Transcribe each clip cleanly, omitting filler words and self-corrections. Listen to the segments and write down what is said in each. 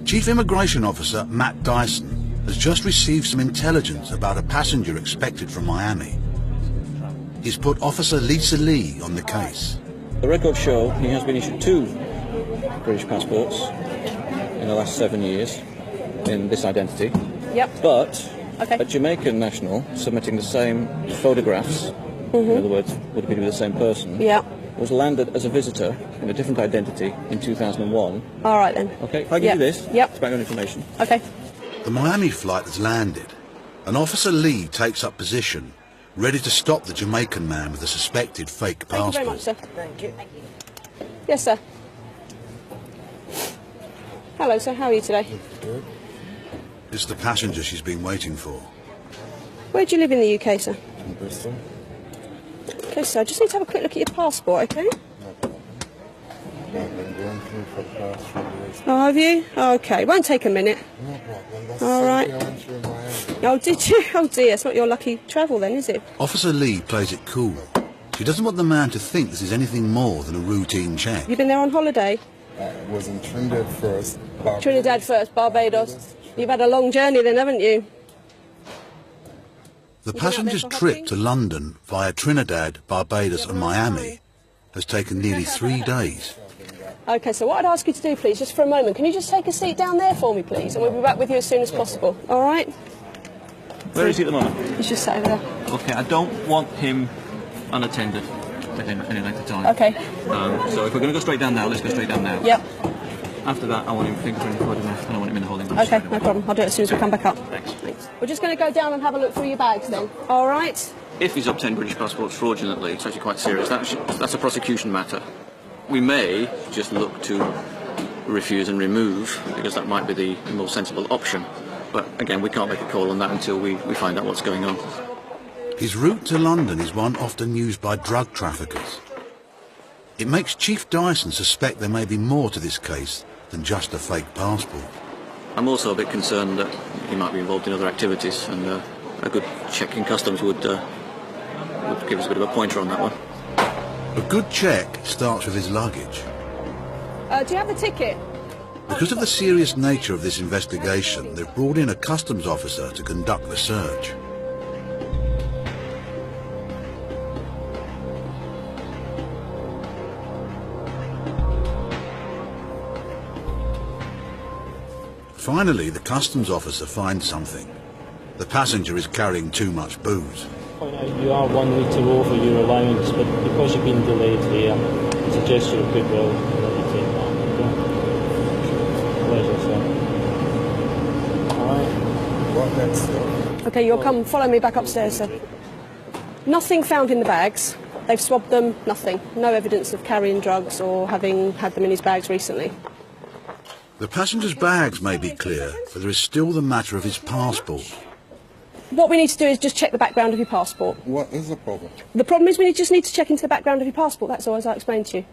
Chief Immigration Officer Matt Dyson has just received some intelligence about a passenger expected from Miami. He's put Officer Lisa Lee on the case. The records show he has been issued 2 British passports in the last 7 years in this identity. Yep. But okay. a Jamaican national submitting the same photographs, in other words, would have been with the same person, was landed as a visitor in a different identity in 2001. All right then. Okay, if I give you this, Yep. it's background information. Okay. The Miami flight has landed, and Officer Lee takes up position, ready to stop the Jamaican man with the suspected fake passport. Thank you very much, sir. Thank you. Yes, sir. Hello, sir. How are you today? Good. It's the passenger she's been waiting for. Where do you live in the UK, sir? In Bristol. Okay, sir. I just need to have a quick look at your passport, okay? No problem. I've been going through for the past few days. Oh, have you? Okay. Won't take a minute. No problem. That's All right. I went through Miami. Oh, did you? Oh, dear. It's not your lucky travel then, is it? Officer Lee plays it cool. She doesn't want the man to think this is anything more than a routine check. You've been there on holiday? I was in Trinidad first. Trinidad first, Barbados. You've had a long journey then, haven't you? The passenger's trip to London via Trinidad, Barbados and Miami has taken nearly 3 days. Okay, so what I'd ask you to do, please, just for a moment, can you just take a seat down there for me, please? And we'll be back with you as soon as possible. All right? Where is he at the moment? He's just sat over there. Okay, I don't want him unattended for any length of time. Okay. So if we're going to go straight down now, let's go straight down now. Yep. After that, I want him fingerprint recorded and I want him in the holding room. Okay, no problem. I'll do it as soon as we come back up. Thanks. We're just going to go down and have a look through your bags then. All right? If he's obtained British passports fraudulently, it's actually quite serious. That's a prosecution matter. We may just look to refuse and remove, because that might be the more sensible option. But again, we can't make a call on that until we find out what's going on. His route to London is one often used by drug traffickers. It makes Chief Dyson suspect there may be more to this case than just a fake passport. I'm also a bit concerned that he might be involved in other activities, and a good check in customs would give us a bit of a pointer on that one. A good check starts with his luggage. Do you have the ticket? Because of the serious nature of this investigation, they've brought in a customs officer to conduct the search. Finally, the customs officer finds something. The passenger is carrying too much booze. Point out you are 1 litre over your allowance, but because you've been delayed here, it's a gesture of goodwill that you take that. Okay? Pleasure, sir. Alright. What next, sir? Okay, you'll come follow me back upstairs, sir. Nothing found in the bags. They've swabbed them, nothing. No evidence of carrying drugs or having had them in his bags recently. The passenger's bags may be clear, but there is still the matter of his passport. What we need to do is just check the background of your passport. What is the problem? The problem is just need to check into the background of your passport, that's all, as I explained to you.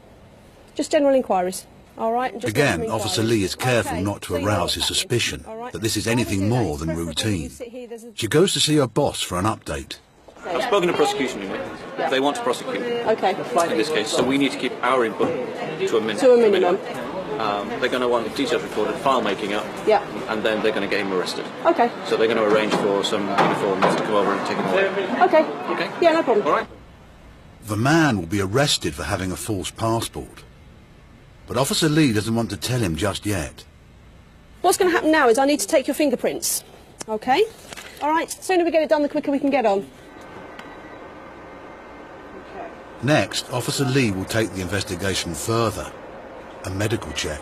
Just general inquiries, all right? Just Again, general Officer inquiries. Lee is careful Okay, not to so you know arouse what's his happening, suspicion all right? that this is Why don't anything we do that? more It's than preferable you routine. sit here, there's a- She goes to see her boss for an update. I've spoken to prosecution unit. They want to prosecute Okay. in this case, so we need to keep our input to a minimum. To a minimum. They're going to want the details recorded, file making up, Yeah. and then they're going to get him arrested. Okay. So they're going to arrange for some uniforms to come over and take him away. Okay. Okay? Yeah, no problem. All right. The man will be arrested for having a false passport. But Officer Lee doesn't want to tell him just yet. What's going to happen now is I need to take your fingerprints. Okay? All right. The sooner we get it done, the quicker we can get on. Next, Officer Lee will take the investigation further. A medical check.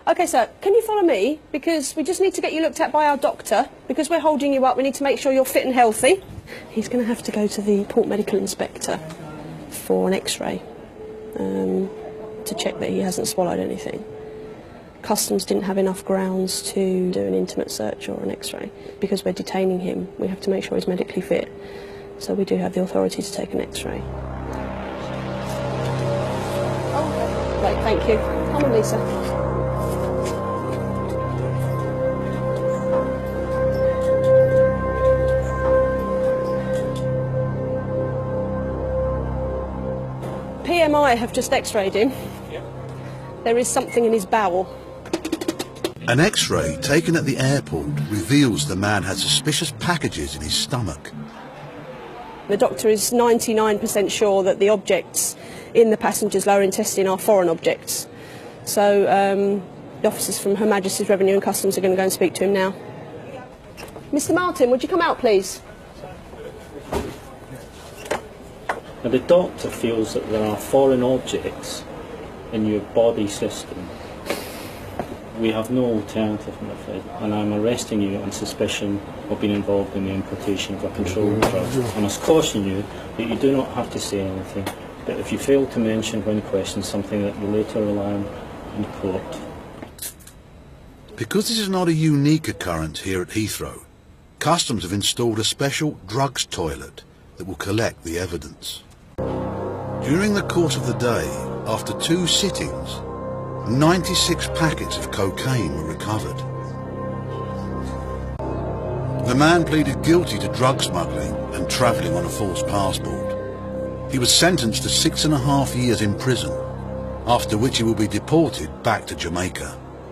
Okay, sir, can you follow me? Because we just need to get you looked at by our doctor. Because we're holding you up, we need to make sure you're fit and healthy. He's going to have to go to the Port Medical Inspector for an X-ray to check that he hasn't swallowed anything. Customs didn't have enough grounds to do an intimate search or an X-ray. Because we're detaining him, we have to make sure he's medically fit. So we do have the authority to take an X-ray. Oh, right, thank you. Come on, Lisa. PMI have just X-rayed him. There is something in his bowel. An X-ray taken at the airport reveals the man had suspicious packages in his stomach. The doctor is 99% sure that the objects in the passenger's lower intestine are foreign objects. So the officers from Her Majesty's Revenue and Customs are going to go and speak to him now. Mr. Martin, would you come out, please? Now, the doctor feels that there are foreign objects in your body system. We have no alternative, I'm afraid, and I'm arresting you on suspicion of being involved in the importation of a controlled drug. I must caution you that you do not have to say anything, but if you fail to mention when questioned something that will later rely on in court. Because this is not a unique occurrence here at Heathrow, Customs have installed a special drugs toilet that will collect the evidence. During the course of the day, after 2 sittings, 96 packets of cocaine were recovered. The man pleaded guilty to drug smuggling and travelling on a false passport. He was sentenced to 6.5 years in prison, after which he will be deported back to Jamaica.